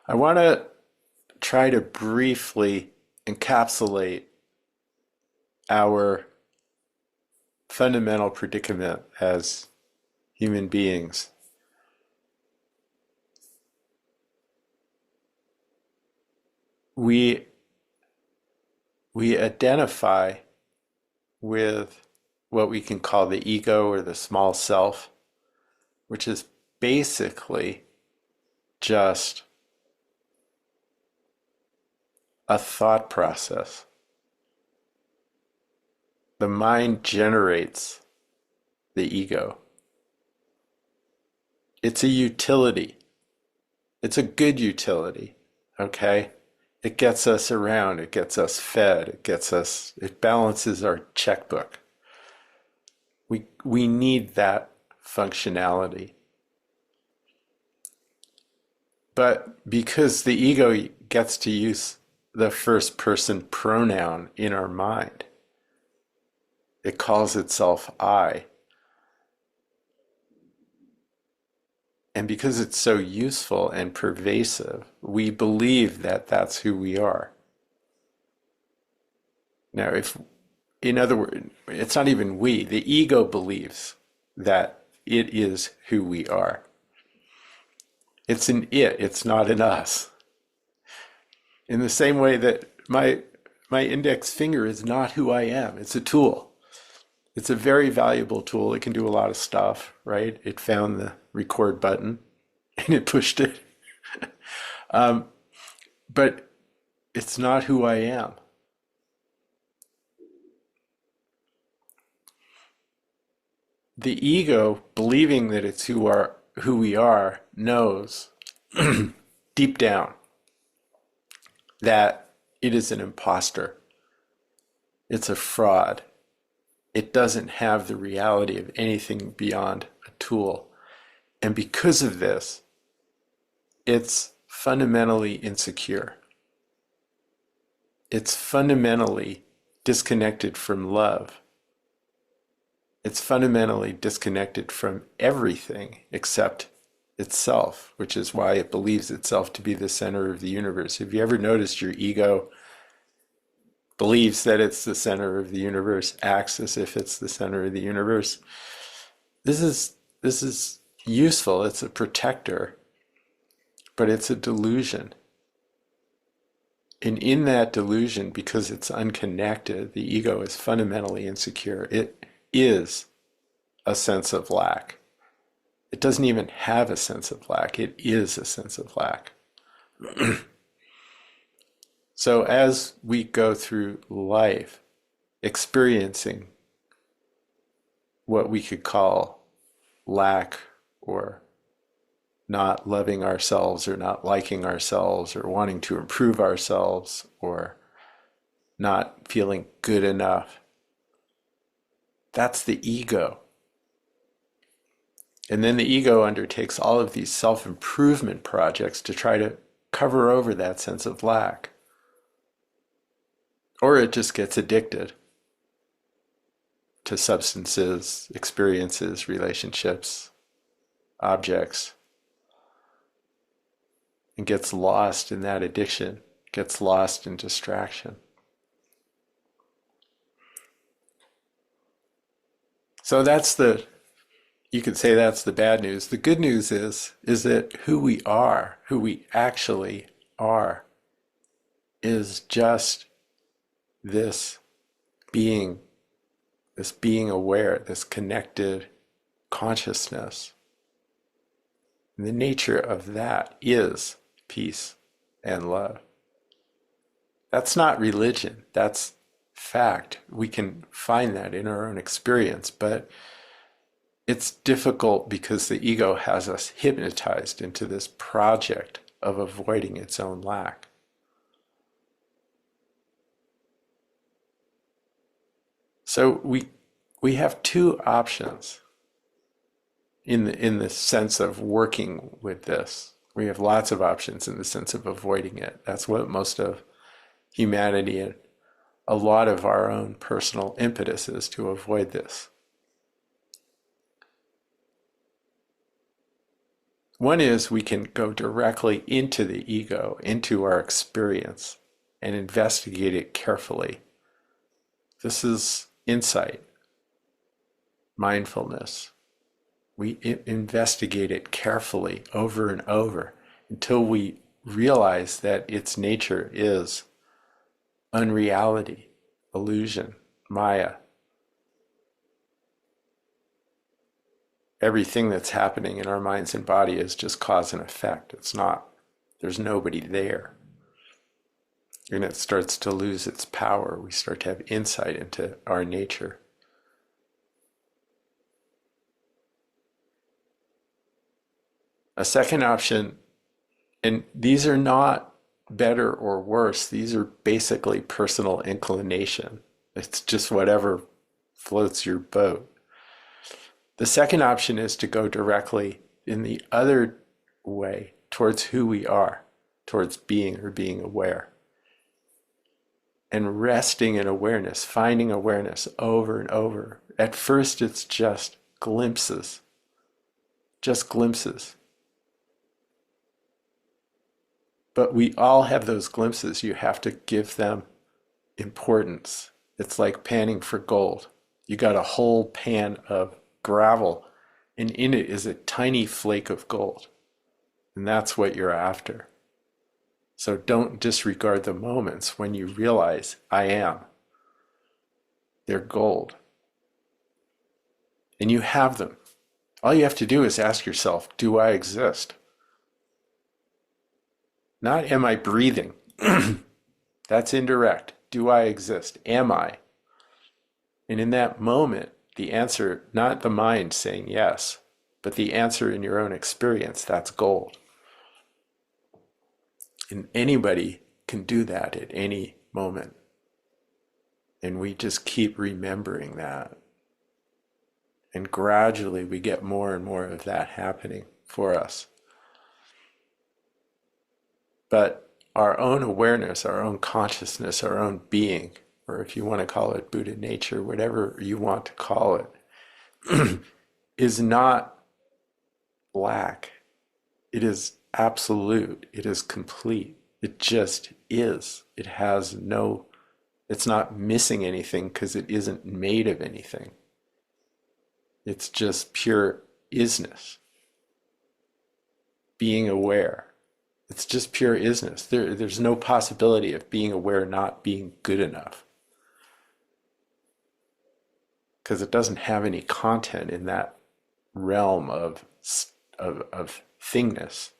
I want to try to briefly encapsulate our fundamental predicament as human beings. We we identify with what we can call the ego or the small self, which is basically just a thought process. The mind generates the ego. It's a utility. It's a good utility, okay? It gets us around, it gets us fed, it balances our checkbook. We need that functionality. But because the ego gets to use the first person pronoun in our mind, it calls itself I. And because it's so useful and pervasive, we believe that that's who we are. Now, in other words, it's not even we, the ego believes that it is who we are. It's an it, it's not an us. In the same way that my index finger is not who I am, it's a tool. It's a very valuable tool. It can do a lot of stuff, right? It found the record button and it pushed it. But it's not who I am. The ego, believing that it's who we are, knows deep down that it is an imposter. It's a fraud. It doesn't have the reality of anything beyond a tool. And because of this, it's fundamentally insecure. It's fundamentally disconnected from love. It's fundamentally disconnected from everything except itself, which is why it believes itself to be the center of the universe. Have you ever noticed your ego believes that it's the center of the universe, acts as if it's the center of the universe? This is useful. It's a protector, but it's a delusion. And in that delusion, because it's unconnected, the ego is fundamentally insecure. It is a sense of lack. It doesn't even have a sense of lack. It is a sense of lack. So as we go through life, experiencing what we could call lack or not loving ourselves or not liking ourselves or wanting to improve ourselves or not feeling good enough, that's the ego. And then the ego undertakes all of these self-improvement projects to try to cover over that sense of lack. Or it just gets addicted to substances, experiences, relationships, objects, and gets lost in that addiction, gets lost in distraction. So you could say that's the bad news. The good news is that who we are, who we actually are, is just this being aware, this connected consciousness. And the nature of that is peace and love. That's not religion, that's fact. We can find that in our own experience, but it's difficult because the ego has us hypnotized into this project of avoiding its own lack. So we have two options in the sense of working with this. We have lots of options in the sense of avoiding it. That's what most of humanity and a lot of our own personal impetus is, to avoid this. One is we can go directly into the ego, into our experience, and investigate it carefully. This is insight, mindfulness. We investigate it carefully over and over until we realize that its nature is unreality, illusion, Maya. Everything that's happening in our minds and body is just cause and effect. It's not, there's nobody there. And it starts to lose its power. We start to have insight into our nature. A second option, and these are not better or worse, these are basically personal inclination. It's just whatever floats your boat. The second option is to go directly in the other way towards who we are, towards being or being aware. And resting in awareness, finding awareness over and over. At first, it's just glimpses. Just glimpses. But we all have those glimpses. You have to give them importance. It's like panning for gold. You got a whole pan of gravel, and in it is a tiny flake of gold. And that's what you're after. So don't disregard the moments when you realize, I am. They're gold. And you have them. All you have to do is ask yourself, do I exist? Not am I breathing? That's indirect. Do I exist? Am I? And in that moment, the answer, not the mind saying yes, but the answer in your own experience, that's gold. And anybody can do that at any moment. And we just keep remembering that. And gradually we get more and more of that happening for us. But our own awareness, our own consciousness, our own being, or if you want to call it Buddha nature, whatever you want to call it, is not black. It is absolute. It is complete. It just is. It has no, it's not missing anything because it isn't made of anything. It's just pure isness. Being aware. It's just pure isness. There's no possibility of being aware not being good enough. Because it doesn't have any content in that realm of thingness.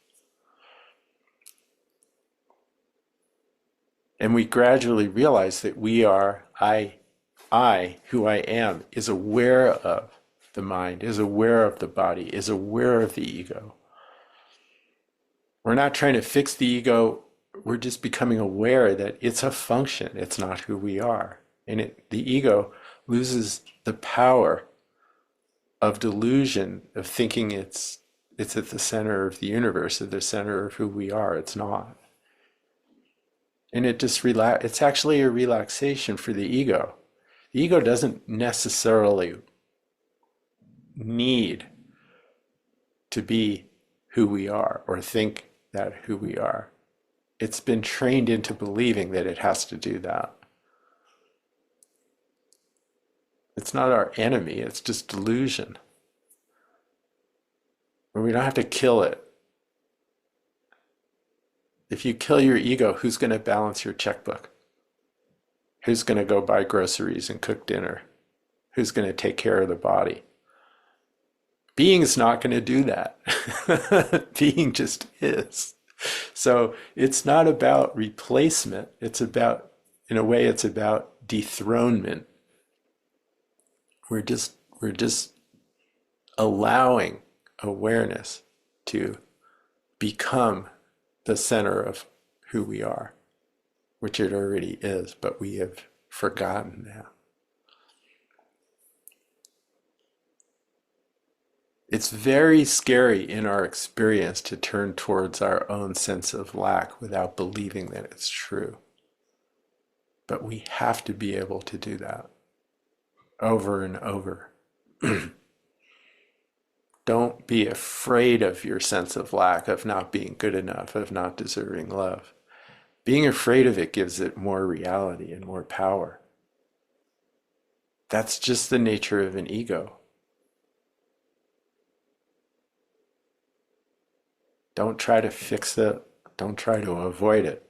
And we gradually realize that we are, I, who I am, is aware of the mind, is aware of the body, is aware of the ego. We're not trying to fix the ego. We're just becoming aware that it's a function. It's not who we are. And the ego loses the power of delusion, of thinking it's at the center of the universe, at the center of who we are. It's not. And it just it's actually a relaxation for the ego. The ego doesn't necessarily need to be who we are or think that who we are. It's been trained into believing that it has to do that. It's not our enemy, it's just delusion. And we don't have to kill it. If you kill your ego, who's going to balance your checkbook? Who's going to go buy groceries and cook dinner? Who's going to take care of the body? Being's not going to do that. Being just is. So it's not about replacement. It's about, in a way, it's about dethronement. We're just allowing awareness to become the center of who we are, which it already is, but we have forgotten that. It's very scary in our experience to turn towards our own sense of lack without believing that it's true. But we have to be able to do that over and over. Don't be afraid of your sense of lack, of not being good enough, of not deserving love. Being afraid of it gives it more reality and more power. That's just the nature of an ego. Don't try to fix it. Don't try to avoid it.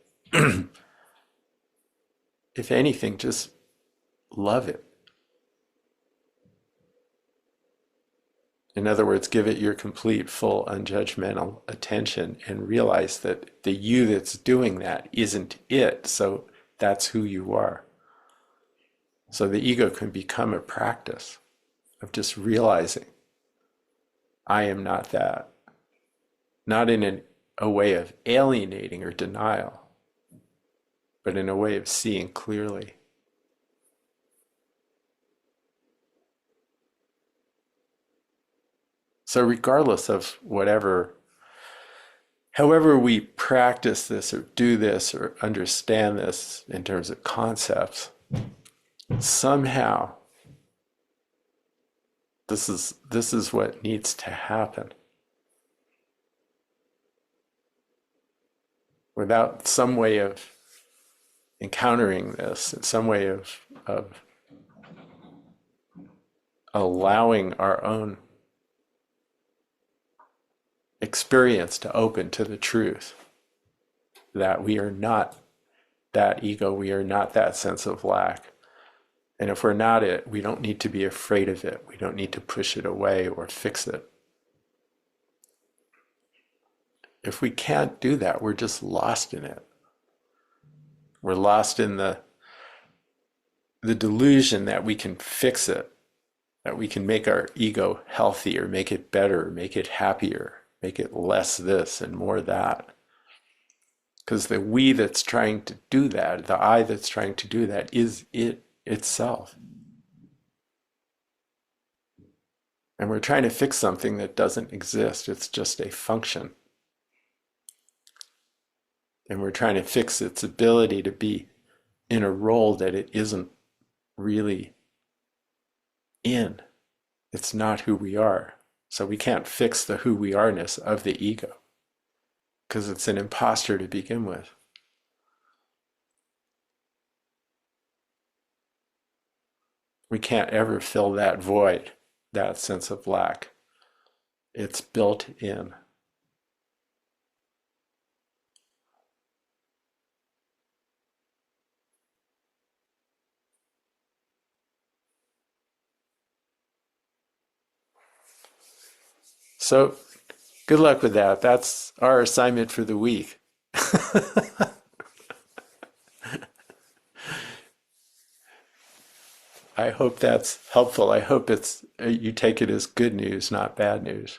If anything, just love it. In other words, give it your complete, full, unjudgmental attention and realize that the you that's doing that isn't it. So that's who you are. So the ego can become a practice of just realizing I am not that. Not in a way of alienating or denial, but in a way of seeing clearly. So regardless of however we practice this or do this or understand this in terms of concepts, somehow this is what needs to happen. Without some way of encountering this, some way of allowing our own experience to open to the truth that we are not that ego, we are not that sense of lack. And if we're not it, we don't need to be afraid of it. We don't need to push it away or fix it. If we can't do that, we're just lost in it. We're lost in the delusion that we can fix it, that we can make our ego healthier, make it better, make it happier, make it less this and more that. Because the we that's trying to do that, the I that's trying to do that, is it itself. And we're trying to fix something that doesn't exist. It's just a function. And we're trying to fix its ability to be in a role that it isn't really in. It's not who we are. So we can't fix the who we are-ness of the ego because it's an imposter to begin with. We can't ever fill that void, that sense of lack. It's built in. So good luck with that. That's our assignment for the week. I hope that's helpful. I hope you take it as good news, not bad news.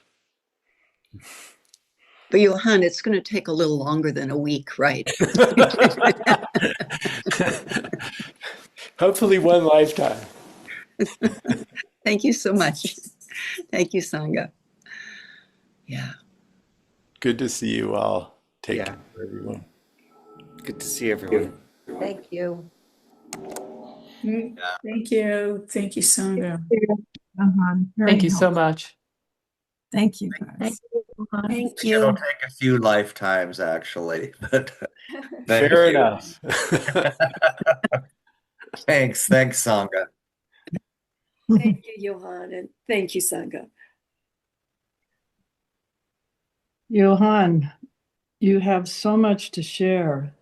But Johann, it's going to take a little longer than a week, right? Hopefully one lifetime. Thank you so much. Thank you, Sangha. Yeah. Good to see you all. Take care, everyone. Good to see everyone. Thank you. Thank you. Thank you, Sangha. Thank you so much. Thank you, Thank guys. you. Thank It'll you. take a few lifetimes, actually, but Fair enough. Thanks, Sangha. Thank you, Johann, and thank you, Sangha. Johann, you have so much to share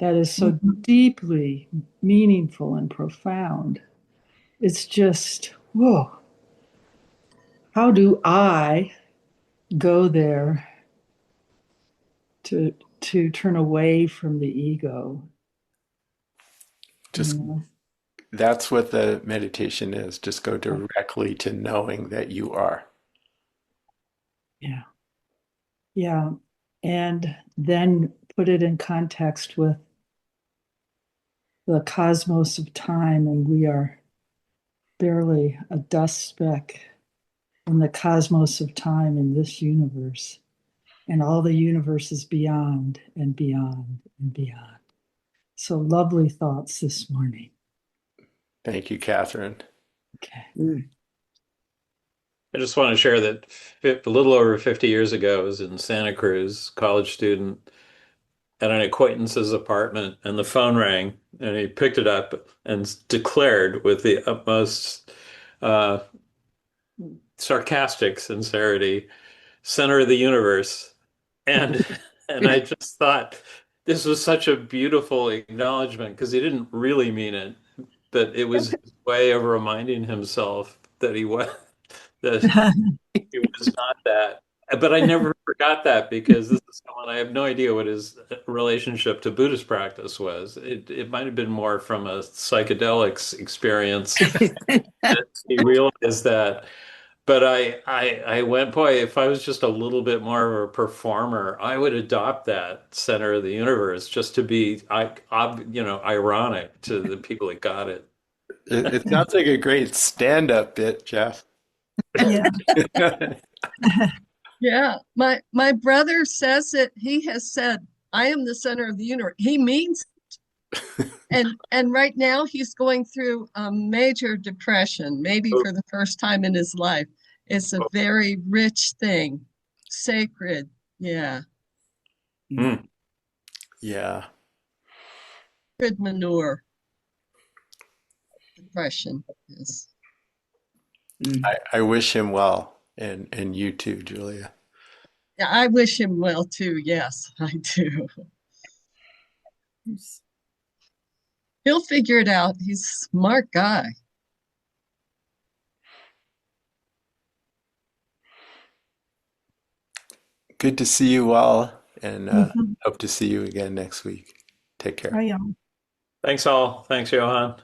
that is so deeply meaningful and profound. It's just, whoa. How do I go there to turn away from the ego? Just that's what the meditation is. Just go directly to knowing that you are. Yeah. Yeah. And then put it in context with the cosmos of time, and we are barely a dust speck in the cosmos of time in this universe, and all the universes beyond and beyond and beyond. So lovely thoughts this morning. Thank you, Catherine. Okay. I just want to share that a little over 50 years ago, I was in Santa Cruz, college student, at an acquaintance's apartment, and the phone rang, and he picked it up and declared with the utmost uh, sarcastic sincerity, "Center of the universe." And and I just thought this was such a beautiful acknowledgement because he didn't really mean it, but it was his way of reminding himself that that he was not that. But I never forgot that because this is someone I have no idea what his relationship to Buddhist practice was. It might have been more from a psychedelics experience that he realized that. But I went, boy, if I was just a little bit more of a performer, I would adopt that center of the universe just to be, ironic to the people that got it. It sounds like a great stand-up bit, Jeff. Yeah. Yeah, my brother says it. He has said, "I am the center of the universe." He means it. And right now he's going through a major depression, maybe for the first time in his life. It's a very rich thing, sacred. Yeah, Hmm. Yeah. good manure. Depression is. I wish him well, and you too, Julia. Yeah, I wish him well too. Yes, I do. He'll figure it out. He's a smart guy. Good to see you all, and Mhm. hope to see you again next week. Take care. Right on. Thanks all. Thanks, Johan.